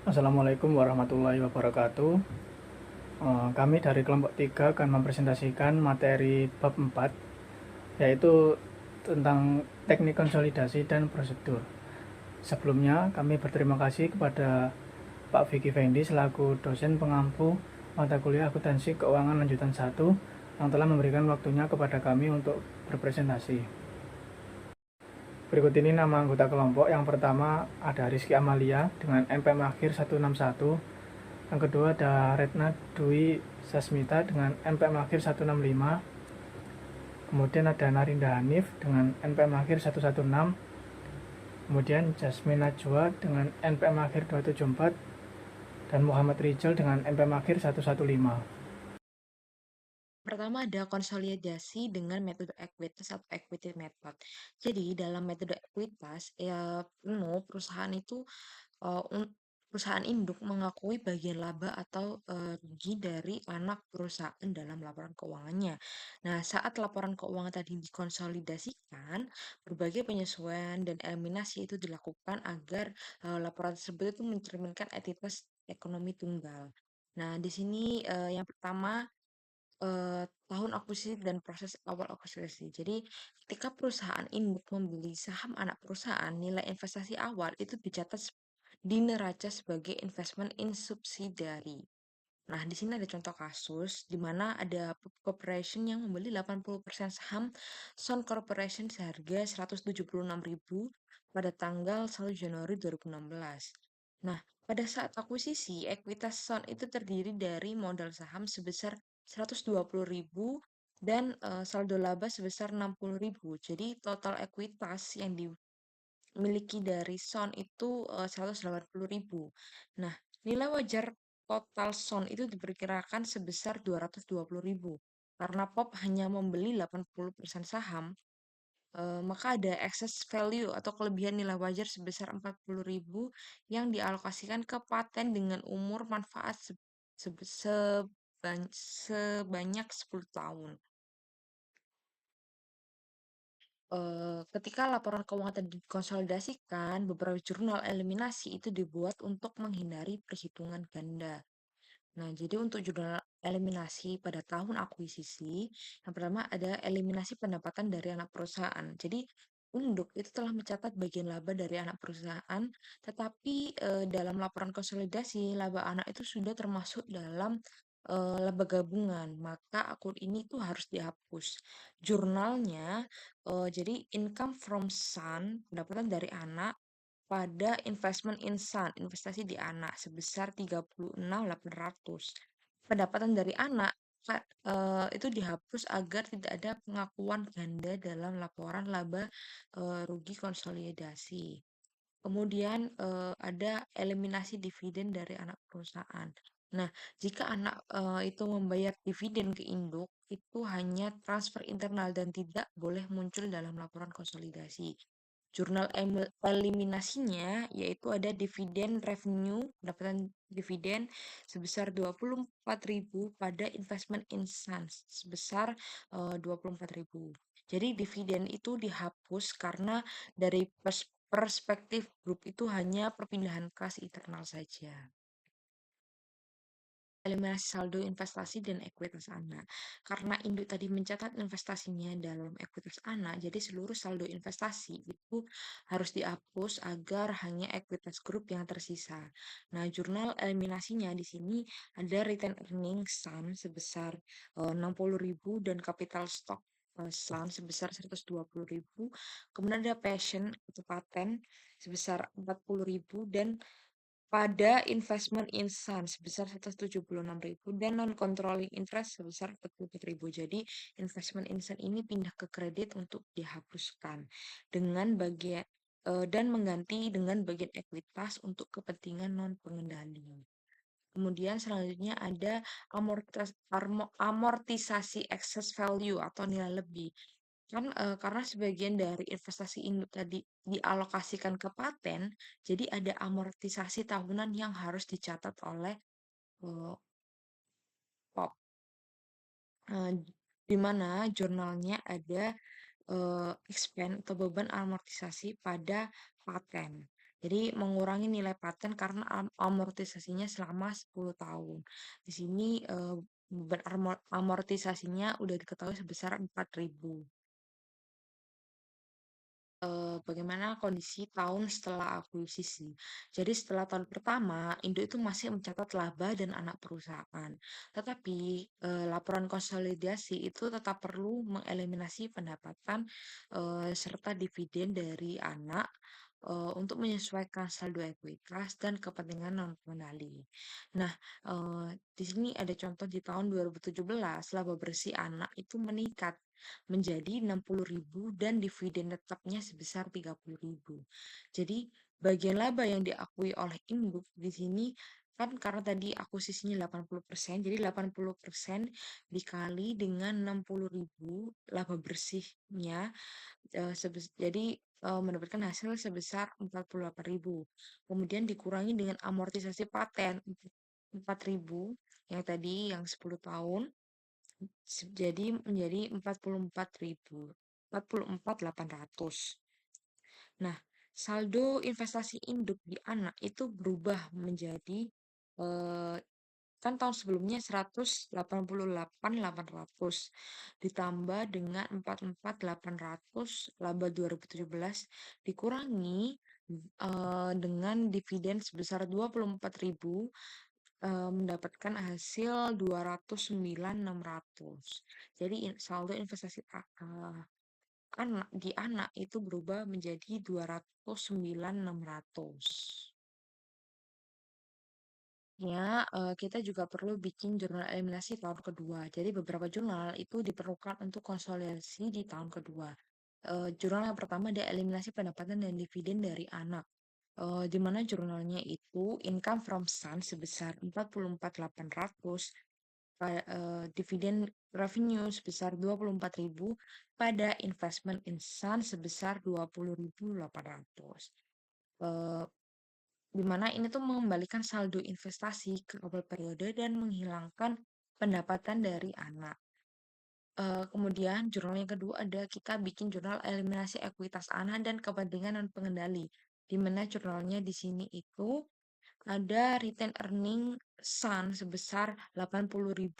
Assalamualaikum warahmatullahi wabarakatuh. Kami dari kelompok 3 akan mempresentasikan materi bab 4, yaitu tentang teknik konsolidasi dan prosedur. Sebelumnya, kami berterima kasih kepada Pak Vicky Fendi selaku dosen pengampu mata kuliah akuntansi keuangan lanjutan 1 yang telah memberikan waktunya kepada kami untuk berpresentasi. Berikut ini nama anggota kelompok. Yang pertama ada Rizky Amalia dengan NPM akhir 161. Yang kedua ada Retna Dwi Sasmita dengan NPM akhir 165. Kemudian ada Narinda Hanif dengan NPM akhir 116. Kemudian Jasmine Najwa dengan NPM akhir 274 dan Muhammad Rijal dengan NPM akhir 115. Pertama ada konsolidasi dengan metode ekuitas atau equity method. Jadi dalam metode ekuitas, perusahaan itu eh, un- perusahaan induk mengakui bagian laba atau rugi dari anak perusahaan dalam laporan keuangannya. Nah, saat laporan keuangan tadi dikonsolidasikan, berbagai penyesuaian dan eliminasi itu dilakukan agar laporan tersebut itu mencerminkan entitas ekonomi tunggal. Nah, di sini yang pertama tahun akuisisi dan proses awal akuisisi. Jadi, ketika perusahaan induk membeli saham anak perusahaan, nilai investasi awal itu dicatat di neraca sebagai investment in subsidiary. Nah, di sini ada contoh kasus di mana ada Pub Corporation yang membeli 80% saham Sun Corporation seharga 176.000 pada tanggal 1 Januari 2016. Nah, pada saat akuisisi, ekuitas Sun itu terdiri dari modal saham sebesar 120.000 dan saldo laba sebesar 60.000. Jadi total ekuitas yang dimiliki dari Sun itu 180.000. Nah, nilai wajar total Sun itu diperkirakan sebesar 220.000. Karena POP hanya membeli 80% saham, maka ada excess value atau kelebihan nilai wajar sebesar 40.000 yang dialokasikan ke paten dengan umur manfaat sebanyak 10 tahun. Ketika laporan keuangan tadi dikonsolidasikan, beberapa jurnal eliminasi itu dibuat untuk menghindari perhitungan ganda. Nah, jadi untuk jurnal eliminasi pada tahun akuisisi, yang pertama ada eliminasi pendapatan dari anak perusahaan. Jadi, induk itu telah mencatat bagian laba dari anak perusahaan, tetapi dalam laporan konsolidasi, laba anak itu sudah termasuk dalam laba gabungan, maka akun ini tuh harus dihapus. Jurnalnya, jadi income from son, pendapatan dari anak, pada investment in Sun, investasi di anak sebesar 36.800. Pendapatan dari anak itu dihapus agar tidak ada pengakuan ganda dalam laporan laba rugi konsolidasi. Kemudian ada eliminasi dividen dari anak perusahaan. Nah, jika anak itu membayar dividen ke induk, itu hanya transfer internal dan tidak boleh muncul dalam laporan konsolidasi. Jurnal eliminasinya yaitu ada dividen revenue, pendapatan dividen sebesar 24.000 pada investment in Sons sebesar 24.000. Jadi dividen itu dihapus karena dari perspektif grup itu hanya perpindahan kas internal saja. Eliminasi saldo investasi dan ekuitas anak. Karena induk tadi mencatat investasinya dalam ekuitas anak, jadi seluruh saldo investasi itu harus dihapus agar hanya ekuitas grup yang tersisa. Nah, jurnal eliminasinya di sini ada return earning sum sebesar 60.000 dan capital stock sum sebesar 120.000. Kemudian ada passion atau paten sebesar 40.000 dan pada investment in Sun sebesar 176.000 dan non-controlling interest sebesar 44.000. Jadi investment in Sun ini pindah ke kredit untuk dihapuskan dengan bagian dan mengganti dengan bagian ekuitas untuk kepentingan non pengendali. Kemudian selanjutnya ada amortisasi excess value atau nilai lebih. Kan karena sebagian dari investasi induk tadi dialokasikan ke paten, jadi ada amortisasi tahunan yang harus dicatat oleh eh, POP. Eh, di mana jurnalnya ada expense atau beban amortisasi pada paten. Jadi mengurangi nilai paten karena amortisasinya selama 10 tahun. Di sini beban amortisasinya udah diketahui sebesar 4.000. Bagaimana kondisi tahun setelah akuisisi. Jadi setelah tahun pertama, induk itu masih mencatat laba dan anak perusahaan. Tetapi laporan konsolidasi itu tetap perlu mengeliminasi pendapatan serta dividen dari anak untuk menyesuaikan saldo ekuitas dan kepentingan non pengendali. Nah, di sini ada contoh di tahun 2017 laba bersih anak itu meningkat menjadi 60.000 dan dividen tetapnya sebesar 30.000. Jadi bagian laba yang diakui oleh induk di sini kan karena tadi akuisisinya 80%, jadi 80% dikali dengan 60.000 laba bersihnya jadi mendapatkan hasil sebesar 48.000. Kemudian dikurangi dengan amortisasi paten 4.000 yang tadi yang 10 tahun jadi menjadi 44.800. Nah, saldo investasi induk di anak itu berubah menjadi eh, kan tahun sebelumnya 188.800 ditambah dengan 44.800 laba 2017 dikurangi dengan dividen sebesar 24.000 mendapatkan hasil 209.600. Jadi saldo investasi anak di anak itu berubah menjadi 209.600. Ya, kita juga perlu bikin jurnal eliminasi tahun kedua. Jadi beberapa jurnal itu diperlukan untuk konsolidasi di tahun kedua. Jurnal yang pertama ada eliminasi pendapatan dan dividen dari anak. Di mana jurnalnya itu income from Sun sebesar 44.800, dividen revenue sebesar 24.000, pada investment in Sun sebesar 20.800. Di mana ini tuh mengembalikan saldo investasi ke awal periode dan menghilangkan pendapatan dari anak. Kemudian jurnal yang kedua ada kita bikin jurnal eliminasi ekuitas anak dan kepentingan non pengendali. Di mana jurnalnya di sini itu ada return earning Sun sebesar 80.000,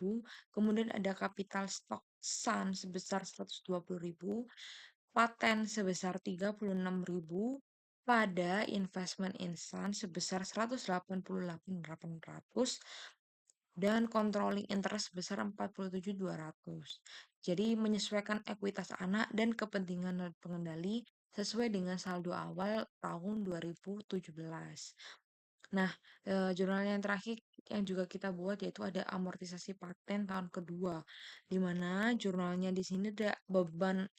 kemudian ada capital stock Sun sebesar 120.000, paten sebesar 36.000, pada investment in Sun sebesar 188.800 dan controlling interest sebesar 47.200. Jadi menyesuaikan ekuitas anak dan kepentingan pengendali sesuai dengan saldo awal tahun 2017. Nah, jurnal yang terakhir yang juga kita buat yaitu ada amortisasi paten tahun kedua, di mana jurnalnya di sini ada beban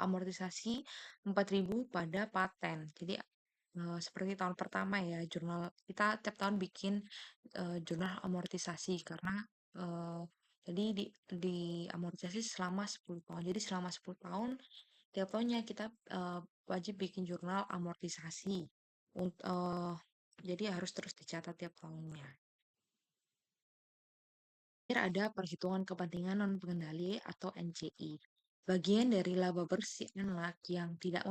amortisasi 4.000 pada paten. Jadi seperti tahun pertama ya, jurnal kita tiap tahun bikin jurnal amortisasi karena eh, jadi di amortisasi selama 10 tahun. Jadi selama 10 tahun tiap tahunnya kita wajib bikin jurnal amortisasi. Jadi harus terus dicatat tiap tahunnya. Terakhir ada perhitungan kepentingan non pengendali atau NCI. Bagian dari laba bersih anak yang tidak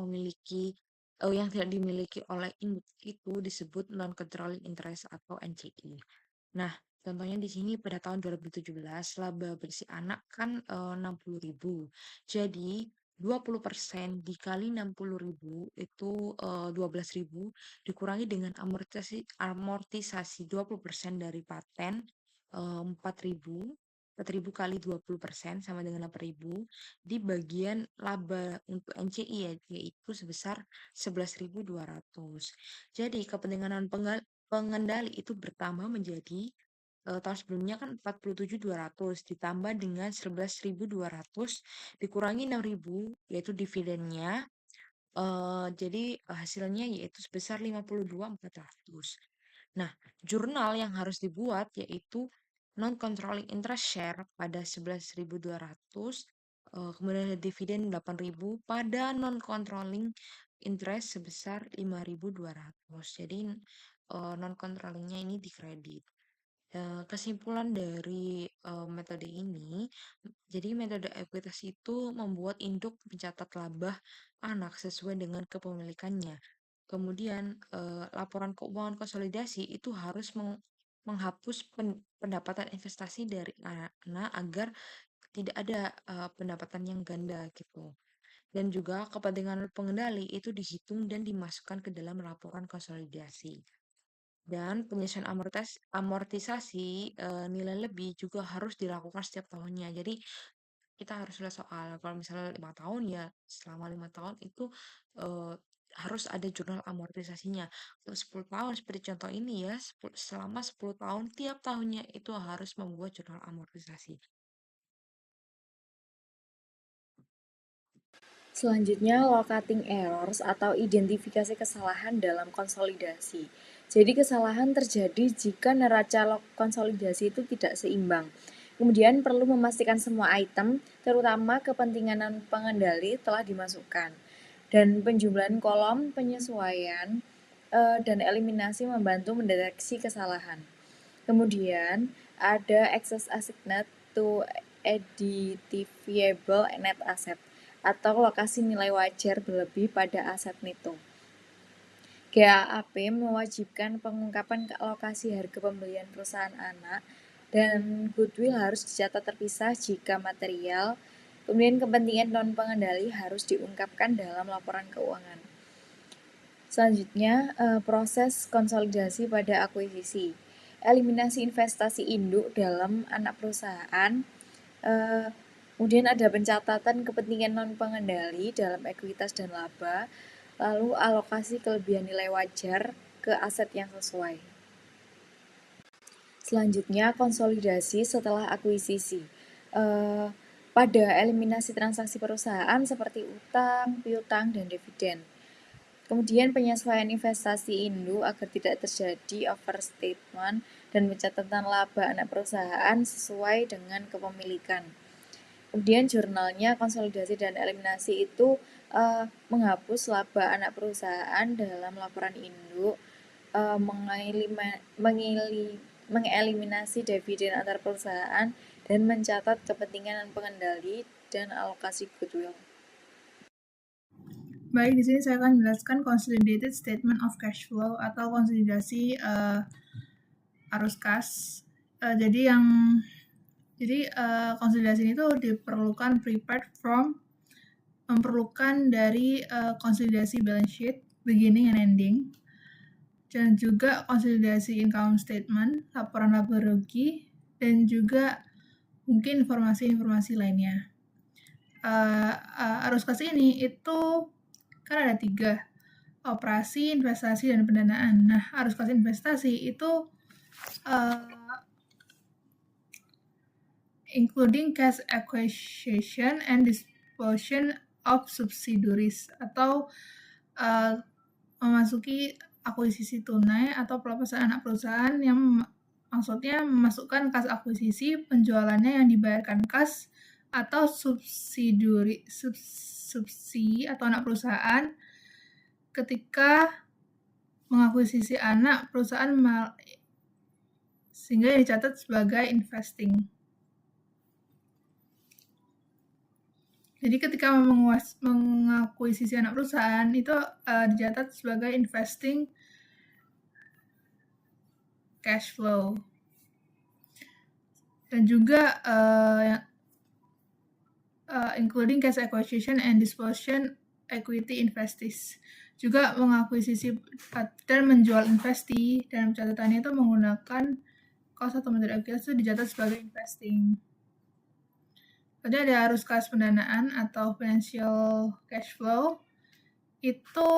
dimiliki oleh induk itu disebut non controlling interest atau NCI. Nah, contohnya di sini pada tahun 2017 laba bersih anak kan 60.000. Jadi 20% dikali 60.000 itu 12.000 dikurangi dengan amortisasi 20% dari paten 4.000. 4.000 kali 20% sama dengan 8.000 di bagian laba untuk NCI yaitu sebesar 11.200. Jadi kepentingan pengendali itu bertambah menjadi tahun sebelumnya kan 47.200 ditambah dengan 11.200 dikurangi 6.000 yaitu dividennya. Jadi hasilnya yaitu sebesar 52.400. Nah, jurnal yang harus dibuat yaitu non-controlling interest share pada 11.200, kemudian ada dividen 8.000 pada non-controlling interest sebesar 5.200. Jadi non-controllingnya ini dikredit. Kesimpulan dari metode ini, jadi metode ekuitas itu membuat induk mencatat laba anak sesuai dengan kepemilikannya. Kemudian, laporan keuangan konsolidasi itu harus menghapus pendapatan investasi dari anak agar tidak ada, pendapatan yang ganda gitu. Dan juga kepentingan pengendali itu dihitung dan dimasukkan ke dalam laporan konsolidasi. Dan penyelesaian amortisasi, nilai lebih juga harus dilakukan setiap tahunnya. Jadi kita harus lihat soal kalau misalnya 5 tahun ya selama 5 tahun itu, eee, harus ada jurnal amortisasinya. Untuk 10 tahun seperti contoh ini ya, selama 10 tahun tiap tahunnya itu harus membuat jurnal amortisasi. Selanjutnya, locating errors atau identifikasi kesalahan dalam konsolidasi. Jadi kesalahan terjadi jika neraca konsolidasi itu tidak seimbang. Kemudian perlu memastikan semua item, terutama kepentingan pengendali telah dimasukkan. Dan penjumlahan kolom, penyesuaian, dan eliminasi membantu mendeteksi kesalahan. Kemudian ada access assigned to identifiable net asset atau lokasi nilai wajar berlebih pada aset neto. GAAP mewajibkan pengungkapan lokasi harga pembelian perusahaan anak dan goodwill harus dicatat terpisah jika material. Kemudian kepentingan non pengendali harus diungkapkan dalam laporan keuangan. Selanjutnya, proses konsolidasi pada akuisisi. Eliminasi investasi induk dalam anak perusahaan. Kemudian ada pencatatan kepentingan non pengendali dalam ekuitas dan laba. Lalu alokasi kelebihan nilai wajar ke aset yang sesuai. Selanjutnya, konsolidasi setelah akuisisi. Pada eliminasi transaksi perusahaan seperti utang, piutang, dan dividen. Kemudian penyesuaian investasi induk agar tidak terjadi overstatement dan pencatatan laba anak perusahaan sesuai dengan kepemilikan. Kemudian jurnalnya konsolidasi dan eliminasi itu menghapus laba anak perusahaan dalam laporan induk, mengeliminasi dividen antar perusahaan, dan mencatat kepentingan pengendali dan alokasi goodwill. Baik, di sini saya akan menjelaskan Consolidated Statement of Cash Flow atau konsolidasi arus kas. Jadi konsolidasi ini tuh diperlukan memerlukan dari konsolidasi balance sheet beginning and ending, dan juga konsolidasi income statement, laporan laba rugi, dan juga mungkin informasi-informasi lainnya. Arus kas ini itu kan ada 3, operasi, investasi, dan pendanaan. Nah, arus kas investasi itu including cash acquisition and disposition of subsidiaries, atau memasuki akuisisi tunai atau pelepasan anak perusahaan yang maksudnya memasukkan kas akuisisi, penjualannya yang dibayarkan kas atau subsidi atau anak perusahaan ketika mengakuisisi anak perusahaan sehingga dicatat sebagai investing. Jadi ketika mengakuisisi anak perusahaan itu dicatat sebagai investing cash flow. Dan juga including cash acquisition and disposition equity investees. Juga mengakuisisi dan menjual investee, dan catatannya itu menggunakan cost atau metode ekuitas itu dicatat sebagai investing. Kemudian ada arus kas pendanaan atau financial cash flow. Itu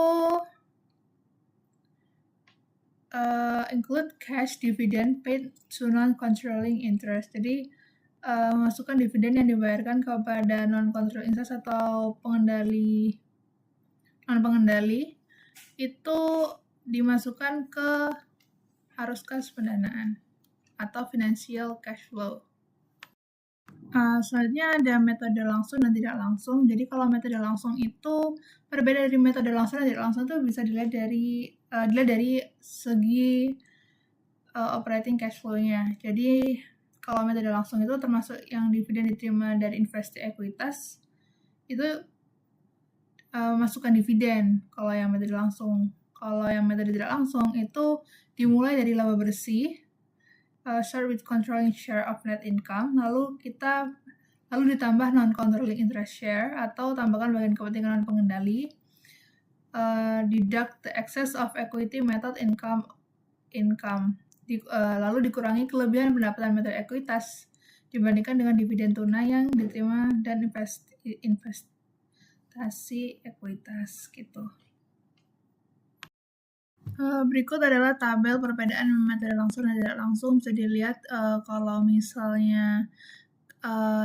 include cash dividend paid to non-controlling interest. Jadi memasukkan dividen yang dibayarkan kepada non-controlling interest atau non-pengendali itu dimasukkan ke arus kas pendanaan atau financial cash flow. Selanjutnya ada metode langsung dan tidak langsung. Jadi kalau metode langsung itu berbeda dari metode langsung dan tidak langsung itu bisa dilihat dari segi operating cash flow-nya. Jadi kalau metode langsung itu termasuk yang dividen diterima dari investasi ekuitas itu masukkan dividen kalau yang metode langsung. Kalau yang metode tidak langsung itu dimulai dari laba bersih, start with controlling share of net income, lalu ditambah non-controlling interest share atau tambahkan bagian kepentingan pengendali, deduct the excess of equity method income, lalu dikurangi kelebihan pendapatan metode ekuitas dibandingkan dengan dividen tunai yang diterima dan investasi ekuitas gitu. Berikut adalah tabel perbedaan metode langsung dan tidak langsung. Bisa dilihat kalau misalnya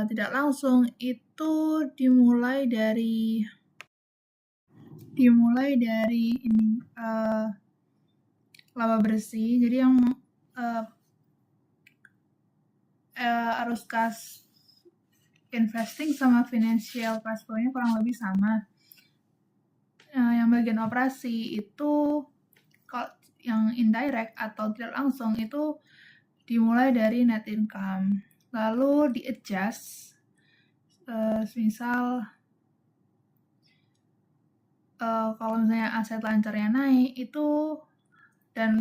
tidak langsung itu dimulai dari ini laba bersih. Jadi yang arus kas investing sama financial cash flow-nya kurang lebih sama. Yang bagian operasi itu yang indirect atau tidak langsung itu dimulai dari net income, lalu di adjust, misal kalau misalnya aset lancarnya naik itu dan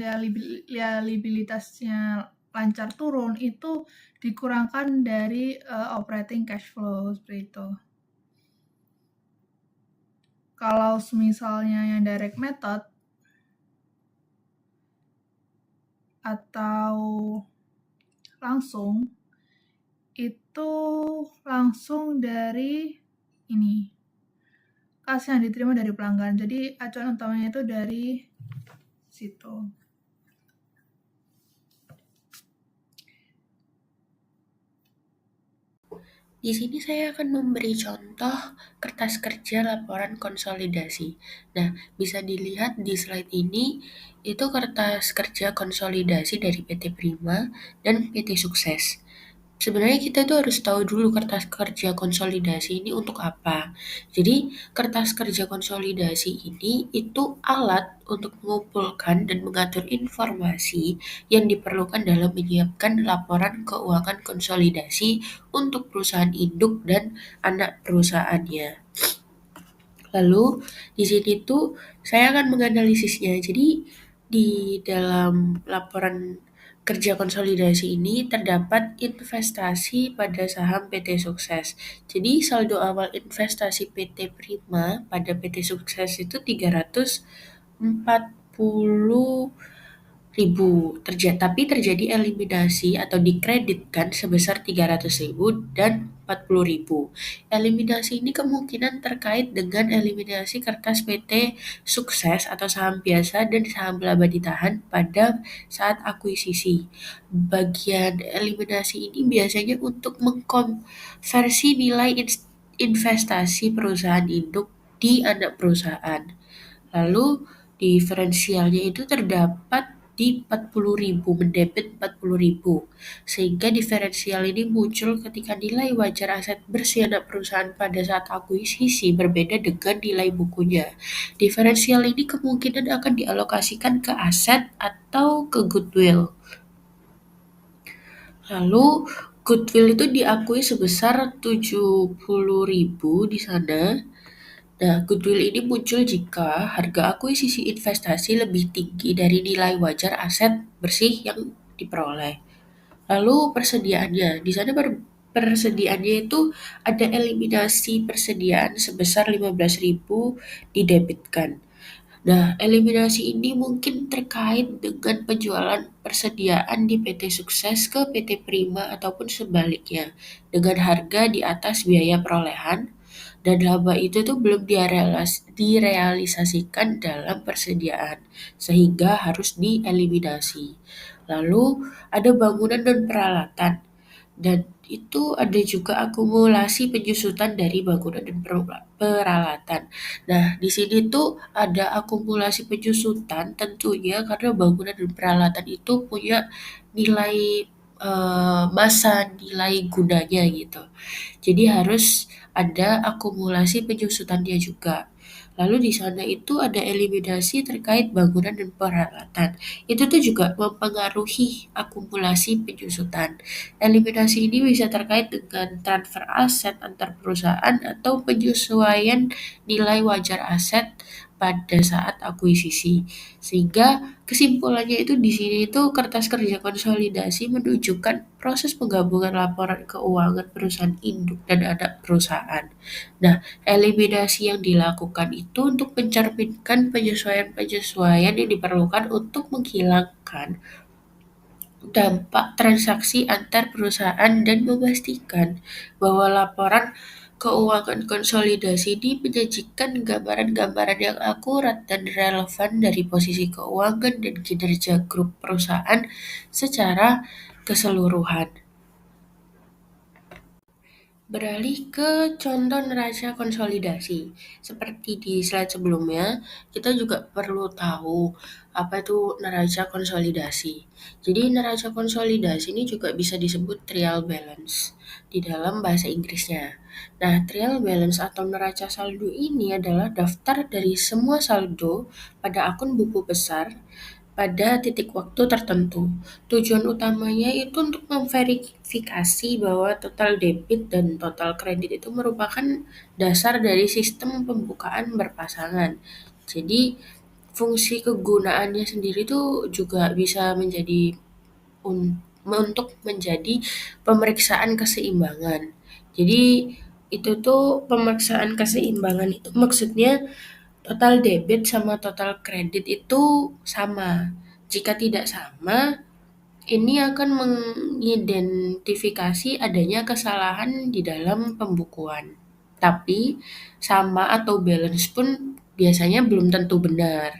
liabilitasnya lancar turun, itu dikurangkan dari operating cash flow seperti itu. Kalau misalnya yang direct method atau langsung, itu langsung dari ini, kas yang diterima dari pelanggan. Jadi acuan utamanya itu dari situ. Di sini saya akan memberi contoh kertas kerja laporan konsolidasi. Nah, bisa dilihat di slide ini, itu kertas kerja konsolidasi dari PT Prima dan PT Sukses. Sebenarnya kita tuh harus tahu dulu kertas kerja konsolidasi ini untuk apa. Jadi, kertas kerja konsolidasi ini itu alat untuk mengumpulkan dan mengatur informasi yang diperlukan dalam menyiapkan laporan keuangan konsolidasi untuk perusahaan induk dan anak perusahaannya. Lalu, di sini tuh saya akan menganalisisnya. Jadi, di dalam laporan kerja konsolidasi ini terdapat investasi pada saham PT Sukses. Jadi saldo awal investasi PT Prima pada PT Sukses itu 340.000, tapi terjadi eliminasi atau dikreditkan sebesar 300.000 dan 40.000. Eliminasi ini kemungkinan terkait dengan eliminasi kertas PT Sukses atau saham biasa dan saham laba ditahan pada saat akuisisi. Bagian eliminasi ini biasanya untuk mengkonversi nilai investasi perusahaan induk di anak perusahaan. Lalu diferensialnya itu terdapat di 40.000, mendebit 40.000. Sehingga diferensial ini muncul ketika nilai wajar aset bersih anak perusahaan pada saat akuisisi berbeda dengan nilai bukunya. Diferensial ini kemungkinan akan dialokasikan ke aset atau ke goodwill. Lalu goodwill itu diakui sebesar 70.000 di sana. Nah, goodwill ini muncul jika harga akuisisi investasi lebih tinggi dari nilai wajar aset bersih yang diperoleh. Lalu persediaannya, di sana persediaannya itu ada eliminasi persediaan sebesar 15.000 didebitkan. Nah, eliminasi ini mungkin terkait dengan penjualan persediaan di PT Sukses ke PT Prima ataupun sebaliknya dengan harga di atas biaya perolehan, dan laba itu tuh belum direalisasikan dalam persediaan sehingga harus dieliminasi. Lalu ada bangunan dan peralatan, dan itu ada juga akumulasi penyusutan dari bangunan dan peralatan. Nah, di sini tuh ada akumulasi penyusutan tentunya karena bangunan dan peralatan itu punya nilai masa nilai gunanya gitu. Jadi harus ada akumulasi penyusutannya juga. Lalu di sana itu ada eliminasi terkait bangunan dan peralatan. Itu tuh juga mempengaruhi akumulasi penyusutan. Eliminasi ini bisa terkait dengan transfer aset antar perusahaan atau penyesuaian nilai wajar aset pada saat akuisisi. Sehingga kesimpulannya itu di sini itu kertas kerja konsolidasi menunjukkan proses penggabungan laporan keuangan perusahaan induk dan anak perusahaan. Nah, eliminasi yang dilakukan itu untuk mencerminkan penyesuaian-penyesuaian yang diperlukan untuk menghilangkan dampak transaksi antar perusahaan dan memastikan bahwa laporan keuangan konsolidasi ini menyajikan gambaran-gambaran yang akurat dan relevan dari posisi keuangan dan kinerja grup perusahaan secara keseluruhan. Beralih ke contoh neraca konsolidasi. Seperti di slide sebelumnya, kita juga perlu tahu apa itu neraca konsolidasi. Jadi neraca konsolidasi ini juga bisa disebut trial balance di dalam bahasa Inggrisnya. Nah, trial balance atau neraca saldo ini adalah daftar dari semua saldo pada akun buku besar pada titik waktu tertentu. Tujuan utamanya itu untuk memverifikasi bahwa total debit dan total kredit itu merupakan dasar dari sistem pembukaan berpasangan. Jadi fungsi kegunaannya sendiri itu juga bisa menjadi untuk menjadi pemeriksaan keseimbangan. Jadi itu tuh pemeriksaan keseimbangan itu maksudnya total debit sama total kredit itu sama. Jika tidak sama, ini akan mengidentifikasi adanya kesalahan di dalam pembukuan. Tapi sama atau balance pun biasanya belum tentu benar.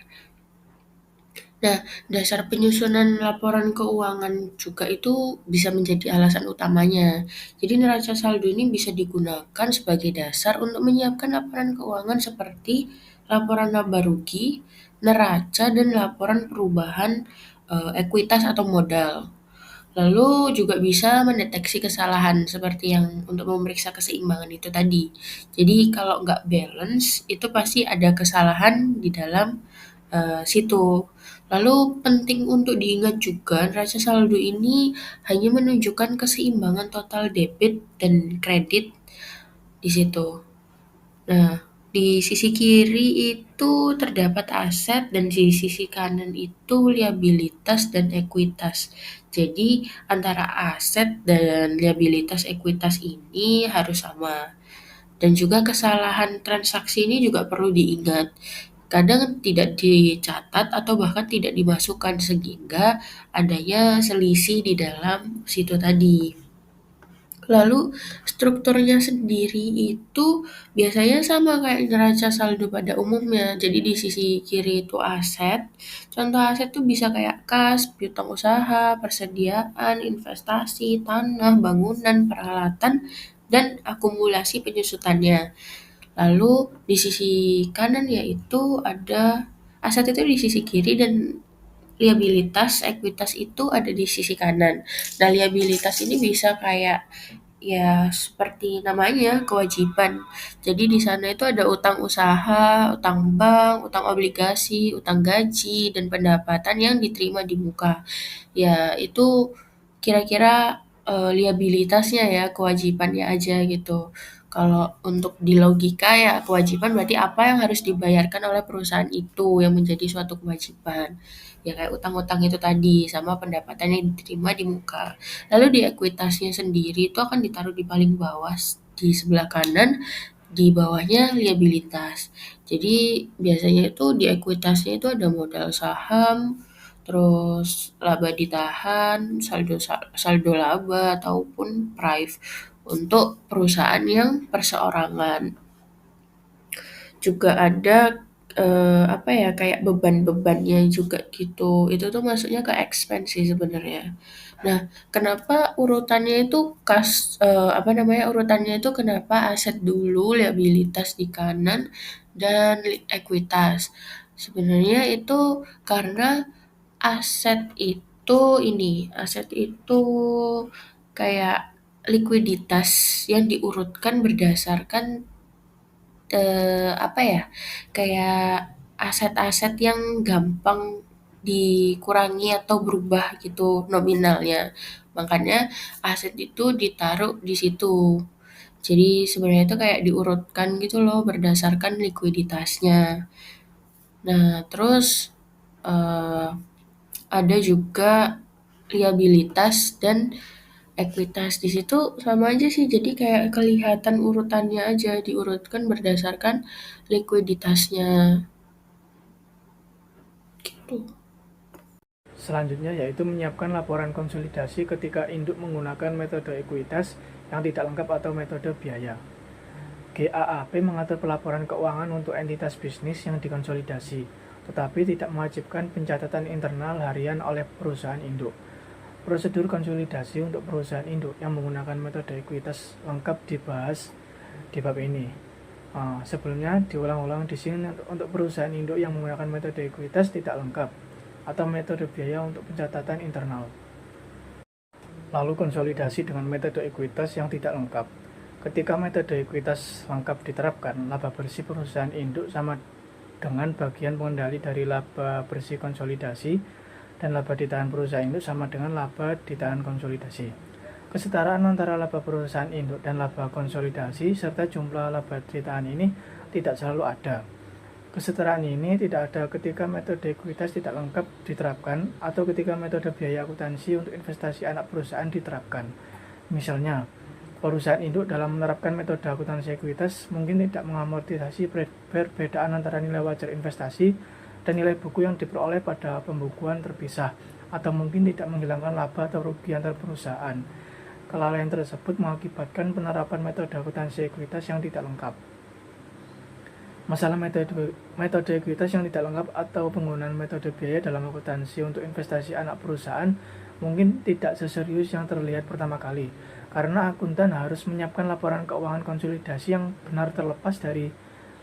Nah, dasar penyusunan laporan keuangan juga itu bisa menjadi alasan utamanya. Jadi neraca saldo ini bisa digunakan sebagai dasar untuk menyiapkan laporan keuangan seperti laporan laba rugi, neraca, dan laporan perubahan ekuitas atau modal. Lalu juga bisa mendeteksi kesalahan seperti yang untuk memeriksa keseimbangan itu tadi. Jadi kalau nggak balance itu pasti ada kesalahan di dalam situ. Lalu penting untuk diingat juga neraca saldo ini hanya menunjukkan keseimbangan total debit dan kredit di situ. Nah, di sisi kiri itu terdapat aset dan di sisi kanan itu liabilitas dan ekuitas. Jadi antara aset dan liabilitas ekuitas ini harus sama. Dan juga kesalahan transaksi ini juga perlu diingat. Kadang tidak dicatat atau bahkan tidak dimasukkan sehingga adanya selisih di dalam situ tadi. Lalu strukturnya sendiri itu biasanya sama kayak neraca saldo pada umumnya. Jadi di sisi kiri itu aset. Contoh aset tuh bisa kayak kas, piutang usaha, persediaan, investasi, tanah, bangunan, peralatan, dan akumulasi penyusutannya. Lalu di sisi kanan yaitu ada aset itu di sisi kiri dan liabilitas, ekuitas itu ada di sisi kanan. Nah, liabilitas ini bisa kayak ya seperti namanya kewajiban. Jadi di sana itu ada utang usaha, utang bank, utang obligasi, utang gaji, dan pendapatan yang diterima di muka. Ya itu kira-kira liabilitasnya ya kewajibannya aja gitu. Kalau untuk di logika ya kewajiban berarti apa yang harus dibayarkan oleh perusahaan itu yang menjadi suatu kewajiban. Ya kayak utang-utang itu tadi sama pendapatan yang diterima di muka. Lalu di ekuitasnya sendiri itu akan ditaruh di paling bawah di sebelah kanan, di bawahnya liabilitas. Jadi biasanya itu di ekuitasnya itu ada modal saham, terus laba ditahan, saldo laba ataupun prive untuk perusahaan yang perseorangan. Juga ada apa ya kayak beban-bebannya juga gitu. Itu tuh masuknya ke expense sih sebenarnya. Nah, kenapa urutannya itu apa namanya urutannya itu kenapa aset dulu, liabilitas di kanan dan ekuitas. Sebenarnya itu karena aset itu kayak likuiditas yang diurutkan berdasarkan apa ya, kayak aset-aset yang gampang dikurangi atau berubah gitu nominalnya. Makanya aset itu ditaruh di situ. Jadi sebenarnya itu kayak diurutkan gitu loh berdasarkan likuiditasnya. Nah, terus ada juga liabilitas dan ekuitas. Di situ sama aja sih, jadi kayak kelihatan urutannya aja, diurutkan berdasarkan likuiditasnya. Gitu. Selanjutnya yaitu menyiapkan laporan konsolidasi ketika induk menggunakan metode ekuitas yang tidak lengkap atau metode biaya. GAAP mengatur pelaporan keuangan untuk entitas bisnis yang dikonsolidasi, tetapi tidak mewajibkan pencatatan internal harian oleh perusahaan induk. Prosedur konsolidasi untuk perusahaan induk yang menggunakan metode ekuitas lengkap dibahas di bab ini. Sebelumnya diulang-ulang di sini untuk perusahaan induk yang menggunakan metode ekuitas tidak lengkap atau metode biaya untuk pencatatan internal. Lalu konsolidasi dengan metode ekuitas yang tidak lengkap. Ketika metode ekuitas lengkap diterapkan, laba bersih perusahaan induk sama dengan bagian pengendali dari laba bersih konsolidasi, dan laba ditahan perusahaan induk sama dengan laba ditahan konsolidasi. Kesetaraan antara laba perusahaan induk dan laba konsolidasi serta jumlah laba ditahan ini tidak selalu ada. Kesetaraan ini tidak ada ketika metode ekuitas tidak lengkap diterapkan atau ketika metode biaya akuntansi untuk investasi anak perusahaan diterapkan. Misalnya, perusahaan induk dalam menerapkan metode akuntansi ekuitas mungkin tidak mengamortisasi perbedaan antara nilai wajar investasi dan nilai buku yang diperoleh pada pembukuan terpisah, atau mungkin tidak menghilangkan laba atau rugi antar perusahaan. Kelalaian tersebut mengakibatkan penerapan metode akuntansi ekuitas yang tidak lengkap. Masalah metode ekuitas yang tidak lengkap atau penggunaan metode biaya dalam akuntansi untuk investasi anak perusahaan mungkin tidak seserius yang terlihat pertama kali, karena akuntan harus menyiapkan laporan keuangan konsolidasi yang benar terlepas dari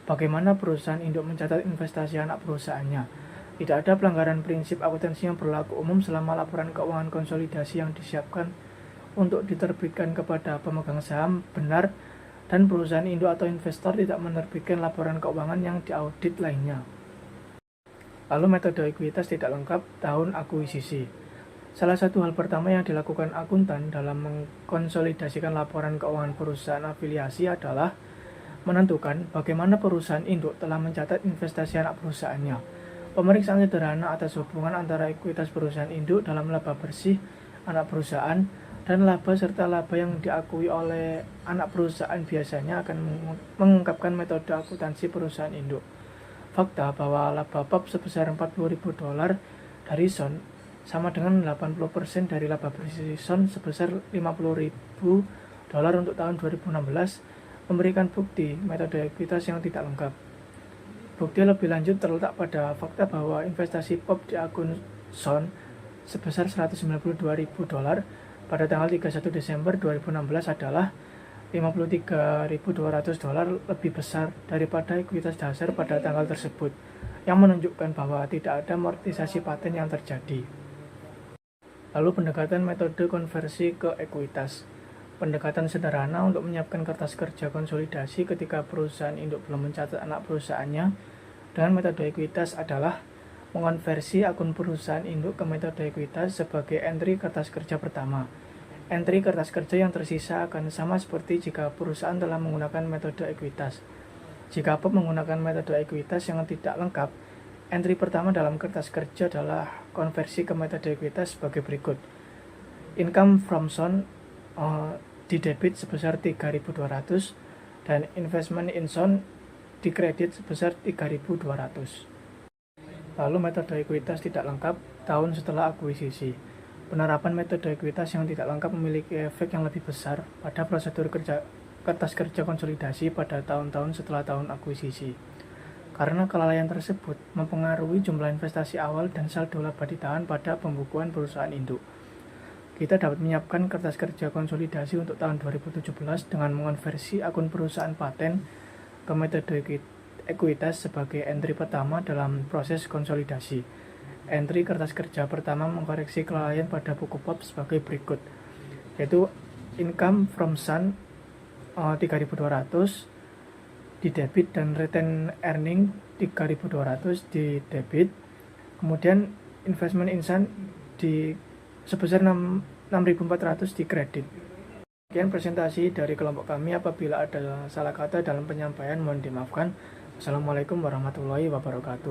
bagaimana perusahaan induk mencatat investasi anak perusahaannya. Tidak ada pelanggaran prinsip akuntansi yang berlaku umum selama laporan keuangan konsolidasi yang disiapkan untuk diterbitkan kepada pemegang saham benar dan perusahaan induk atau investor tidak menerbitkan laporan keuangan yang diaudit lainnya. Lalu metode ekuitas tidak lengkap tahun akuisisi. Salah satu hal pertama yang dilakukan akuntan dalam mengkonsolidasikan laporan keuangan perusahaan afiliasi adalah menentukan bagaimana perusahaan induk telah mencatat investasi anak perusahaannya. Pemeriksaan sederhana atas hubungan antara ekuitas perusahaan induk dalam laba bersih anak perusahaan dan laba serta laba yang diakui oleh anak perusahaan biasanya akan mengungkapkan metode akuntansi perusahaan induk. Fakta bahwa laba PAP sebesar $40.000 dari SON sama dengan 80% dari laba bersih SON sebesar $50.000 untuk tahun 2016 memberikan bukti metode ekuitas yang tidak lengkap. Bukti lebih lanjut terletak pada fakta bahwa investasi POP di akun SON sebesar $192.000 pada tanggal 31 Desember 2016 adalah $53.200 lebih besar daripada ekuitas dasar pada tanggal tersebut, yang menunjukkan bahwa tidak ada amortisasi paten yang terjadi. Lalu pendekatan metode konversi ke ekuitas. Pendekatan sederhana untuk menyiapkan kertas kerja konsolidasi ketika perusahaan induk belum mencatat anak perusahaannya dengan metode ekuitas adalah mengonversi akun perusahaan induk ke metode ekuitas sebagai entry kertas kerja pertama. Entry kertas kerja yang tersisa akan sama seperti jika perusahaan telah menggunakan metode ekuitas. Jika POP menggunakan metode ekuitas yang tidak lengkap, entry pertama dalam kertas kerja adalah konversi ke metode ekuitas sebagai berikut. Income from SON didebit sebesar $3.200 dan investment in SON dikredit sebesar $3.200. Lalu metode ekuitas tidak lengkap tahun setelah akuisisi. Penerapan metode ekuitas yang tidak lengkap memiliki efek yang lebih besar pada prosedur kertas kerja konsolidasi pada tahun-tahun setelah tahun akuisisi. Karena kelalaian tersebut mempengaruhi jumlah investasi awal dan saldo laba ditahan pada pembukuan perusahaan induk. Kita dapat menyiapkan kertas kerja konsolidasi untuk tahun 2017 dengan mengonversi akun perusahaan paten ke metode ekuitas sebagai entry pertama dalam proses konsolidasi. Entry kertas kerja pertama mengkoreksi kelalaian pada buku POP sebagai berikut, yaitu income from SON $3.200 didebit dan return earning $3.200 didebit. Kemudian investment in SON sebesar $6.400 dikredit. Sekian presentasi dari kelompok kami. Apabila ada salah kata dalam penyampaian mohon dimaafkan. Assalamualaikum warahmatullahi wabarakatuh.